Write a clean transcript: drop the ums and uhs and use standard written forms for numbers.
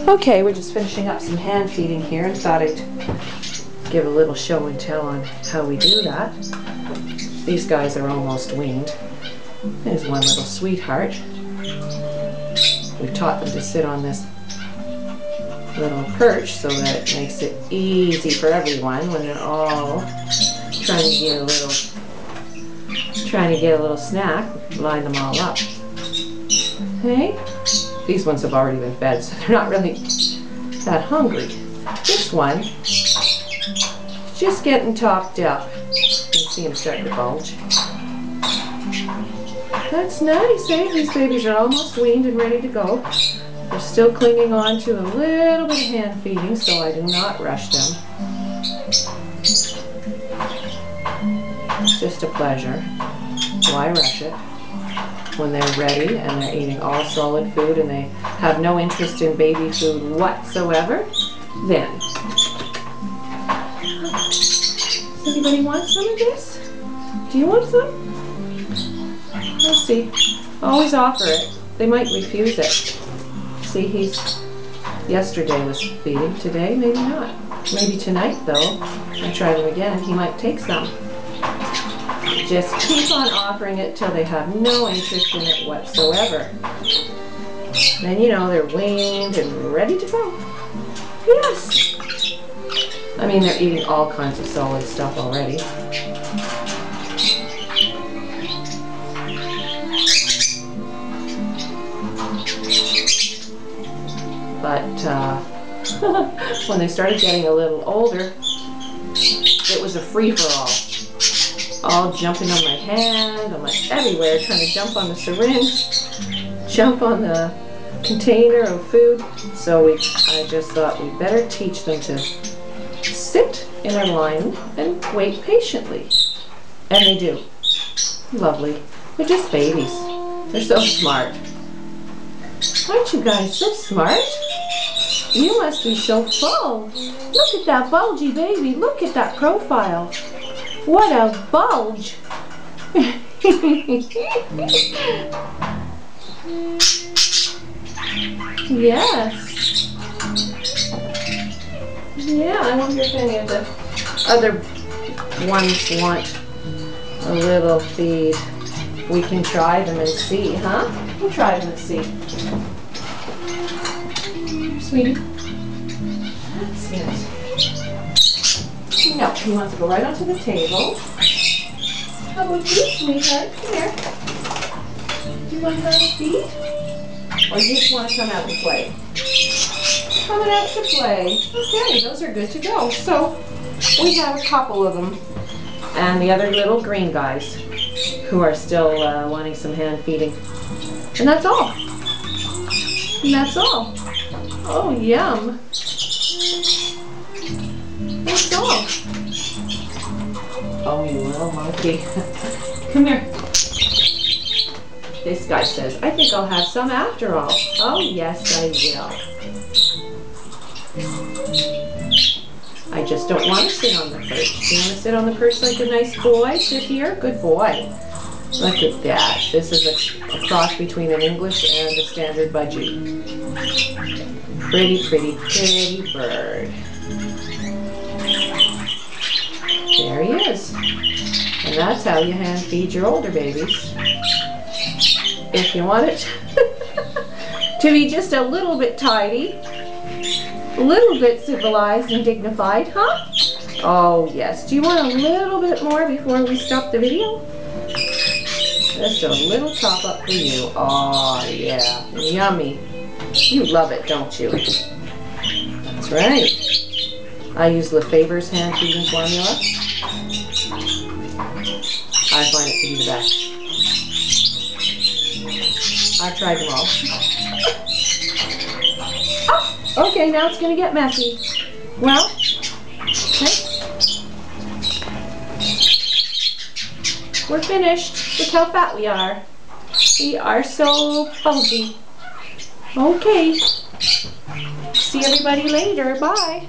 Okay, we're just finishing up some hand feeding here and thought I'd give a little show and tell on how we do that. These guys are almost weaned. There's one little sweetheart. We taught them to sit on this little perch so that it makes it easy for everyone when they're all trying to get a little snack. Line them all up. Hey? These ones have already been fed, so they're not really that hungry. This one, just getting topped up. You can see him starting to bulge. That's nice, eh? These babies are almost weaned and ready to go. They're still clinging on to a little bit of hand feeding, so I do not rush them. It's just a pleasure. Why rush it? When they're ready and they're eating all solid food and they have no interest in baby food whatsoever, then. Does anybody want some of this? Do you want some? We'll see. Always offer it. They might refuse it. See, yesterday was feeding. Today, maybe not. Maybe tonight, though. I try them again. He might take some. Just keep on offering it till they have no interest in it whatsoever. Then you know they're weaned and ready to go. Yes! I mean, they're eating all kinds of solid stuff already. But when they started getting a little older, it was a free-for-all. All jumping on my hand, on my everywhere, trying to jump on the syringe, jump on the container of food. So I just thought we'd better teach them to sit in a line and wait patiently. And they do. Lovely. They're just babies. They're so smart. Aren't you guys so smart? You must be so full. Look at that bulgy baby. Look at that profile. What a bulge! Yes. Yeah, I wonder if any of the other ones want a little feed. We can try them and see, huh? We'll try them and see. Sweetie. That's it. No, he wants to go right onto the table. How about you, sweetheart? Come here. Do you want to have a feed? Or you just want to come out and play? Coming out to play. Okay, those are good to go. So, we have a couple of them. And the other little green guys who are still wanting some hand feeding. And that's all. And that's all. Oh, yum. That's all. Oh, you little monkey. Come here. This guy says, I think I'll have some after all. Oh, yes, I will. I just don't want to sit on the perch. You want to sit on the perch like a nice boy? Sit here? Good boy. Look at that. This is a cross between an English and a standard budgie. Pretty, pretty, pretty bird. There he is. And that's how you hand feed your older babies. If you want it to be just a little bit tidy, a little bit civilized and dignified, huh? Oh yes. Do you want a little bit more before we stop the video? Just a little top up for you. Oh yeah. Yummy. You love it, don't you? That's right. I use Lefever's hand feeding formula. I find it to be the best. I've tried them all. Oh, okay, now it's going to get messy. Well, okay. We're finished. Look how fat we are. We are so bulgy. Okay. See everybody later. Bye.